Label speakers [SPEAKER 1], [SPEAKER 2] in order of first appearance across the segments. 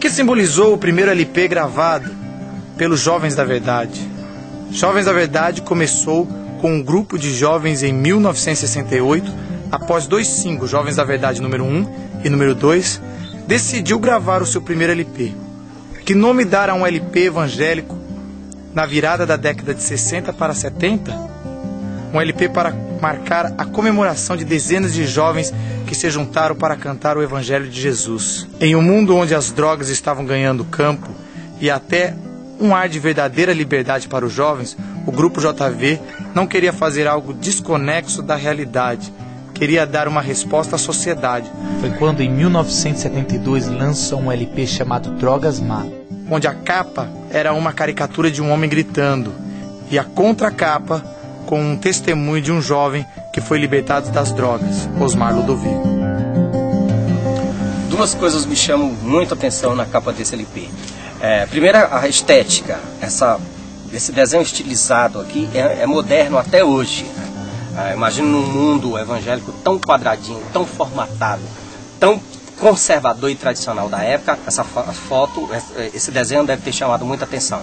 [SPEAKER 1] que simbolizou o primeiro LP gravado pelos Jovens da Verdade? Jovens da Verdade começou com um grupo de jovens em 1968, após 2 singles, Jovens da Verdade número 1 e número 2, decidiu gravar o seu primeiro LP. Que nome dar a um LP evangélico na virada da década de 60 para 70? Um LP para marcar a comemoração de dezenas de jovens que se juntaram para cantar o Evangelho de Jesus. Em um mundo onde as drogas estavam ganhando campo e até um ar de verdadeira liberdade para os jovens, o Grupo JV não queria fazer algo desconexo da realidade. Queria dar uma resposta à sociedade.
[SPEAKER 2] Foi quando, em 1972, lançou um LP chamado Drogas Matam,
[SPEAKER 1] onde a capa era uma caricatura de um homem gritando e a contracapa com um testemunho de um jovem que foi libertado das drogas, Osmar Ludovico.
[SPEAKER 3] 2 coisas me chamam muito a atenção na capa desse LP. Primeiro, a estética. Esse desenho estilizado aqui é moderno até hoje. Imagina num mundo evangélico tão quadradinho, tão formatado, tão conservador e tradicional da época, essa foto, esse desenho deve ter chamado muita atenção.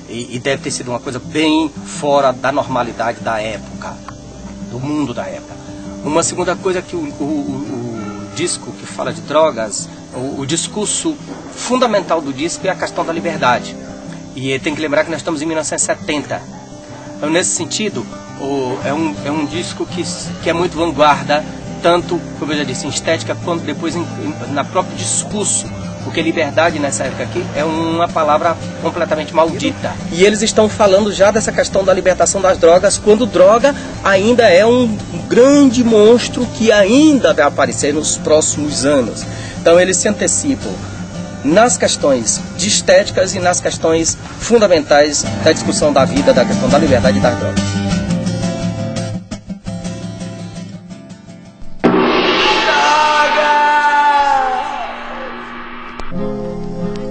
[SPEAKER 3] E deve ter sido uma coisa bem fora da normalidade da época, do mundo da época. Uma segunda coisa é que o disco que fala de drogas, o discurso fundamental do disco é a questão da liberdade. E tem que lembrar que nós estamos em 1970. Então, nesse sentido, é um disco que é muito vanguarda, tanto, como eu já disse, em estética, quanto depois na próprio discurso. Porque liberdade nessa época aqui é uma palavra completamente maldita. E eles estão falando já dessa questão da libertação das drogas, quando droga ainda é um grande monstro que ainda vai aparecer nos próximos anos. Então eles se antecipam nas questões de estéticas e nas questões fundamentais da discussão da vida, da questão da liberdade e das drogas.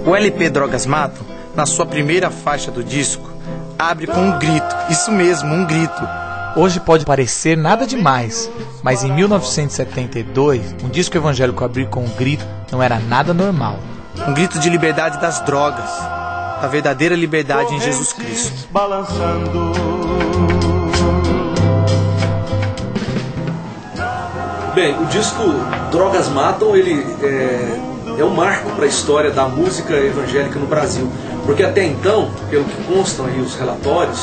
[SPEAKER 1] O LP Drogas Matam, na sua primeira faixa do disco, abre com um grito. Isso mesmo, um grito.
[SPEAKER 2] Hoje pode parecer nada demais, mas em 1972, um disco evangélico abrir com um grito não era nada normal.
[SPEAKER 1] Um grito de liberdade das drogas, da verdadeira liberdade em Jesus Cristo.
[SPEAKER 4] Bem, o disco Drogas Matam, ele é um marco para a história da música evangélica no Brasil. Porque até então, pelo que constam aí os relatórios,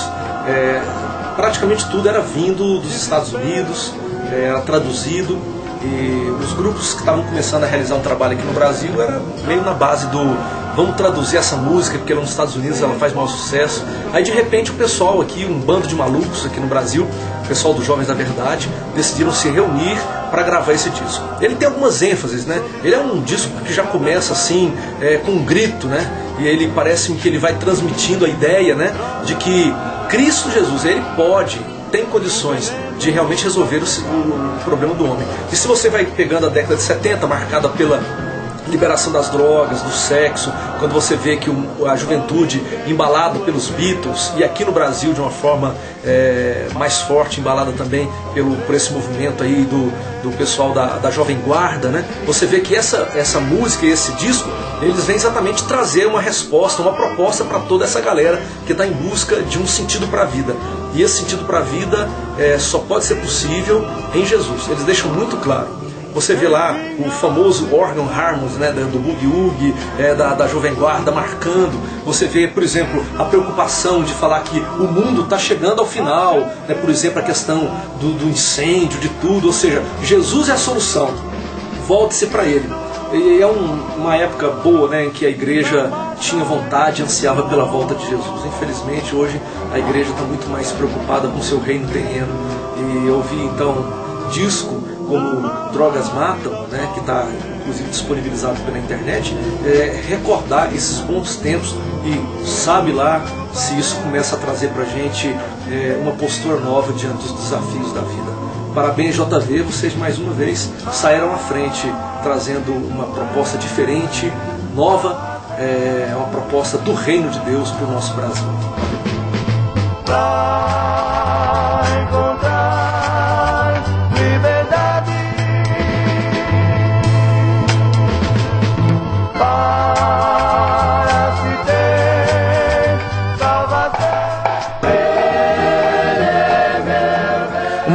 [SPEAKER 4] praticamente tudo era vindo dos Estados Unidos, era traduzido, e os grupos que estavam começando a realizar um trabalho aqui no Brasil era meio na base do vamos traduzir essa música, porque lá nos Estados Unidos ela faz maior sucesso. Aí de repente o pessoal aqui, um bando de malucos aqui no Brasil, o pessoal dos Jovens da Verdade, decidiram se reunir para gravar esse disco. Ele tem algumas ênfases, né? Ele é um disco que já começa assim, com um grito, né? E ele parece que ele vai transmitindo a ideia, né? De que Cristo Jesus, ele tem condições de realmente resolver o problema do homem. E se você vai pegando a década de 70, marcada pela liberação das drogas, do sexo, quando você vê que a juventude embalada pelos Beatles, e aqui no Brasil de uma forma mais forte, embalada também por esse movimento aí do pessoal da Jovem Guarda, né? Você vê que essa música e esse disco, eles vêm exatamente trazer uma resposta, uma proposta para toda essa galera que está em busca de um sentido para a vida. E esse sentido para a vida só pode ser possível em Jesus. Eles deixam muito claro. Você vê lá o famoso Organ Harmony, né, do Boogie Woogie, da Jovem Guarda marcando. Você vê, por exemplo, a preocupação de falar que o mundo está chegando ao final, né, por exemplo, a questão do incêndio, de tudo. Ou seja, Jesus é a solução, volte-se para Ele. E é uma época boa, né, em que a igreja tinha vontade, ansiava pela volta de Jesus. Infelizmente, hoje a igreja está muito mais preocupada com o seu reino terreno. E eu vi, então, disco como Drogas Matam, né, que está inclusive disponibilizado pela internet, recordar esses bons tempos e sabe lá se isso começa a trazer para a gente uma postura nova diante dos desafios da vida. Parabéns, JV, vocês mais uma vez saíram à frente trazendo uma proposta diferente, nova, uma proposta do reino de Deus para o nosso Brasil.
[SPEAKER 5] Bye.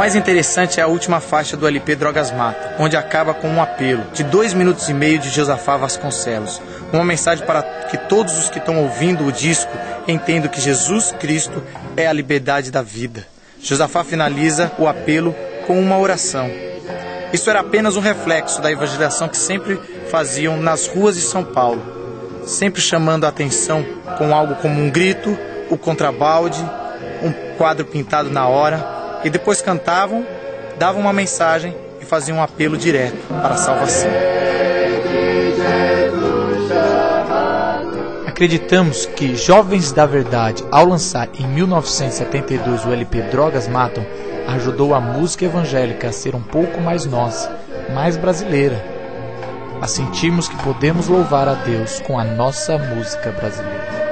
[SPEAKER 1] mais interessante é a última faixa do LP Drogas Matam, onde acaba com um apelo de 2 minutos e meio de Josafá Vasconcelos. Uma mensagem para que todos os que estão ouvindo o disco entendam que Jesus Cristo é a liberdade da vida. Josafá finaliza o apelo com uma oração. Isso era apenas um reflexo da evangelização que sempre faziam nas ruas de São Paulo, sempre chamando a atenção com algo como um grito, o contrabalde, um quadro pintado na hora, e depois cantavam, davam uma mensagem e faziam um apelo direto para a salvação.
[SPEAKER 2] Acreditamos que Jovens da Verdade, ao lançar em 1972 o LP Drogas Matam, ajudou a música evangélica a ser um pouco mais nossa, mais brasileira, a sentirmos que podemos louvar a Deus com a nossa música brasileira.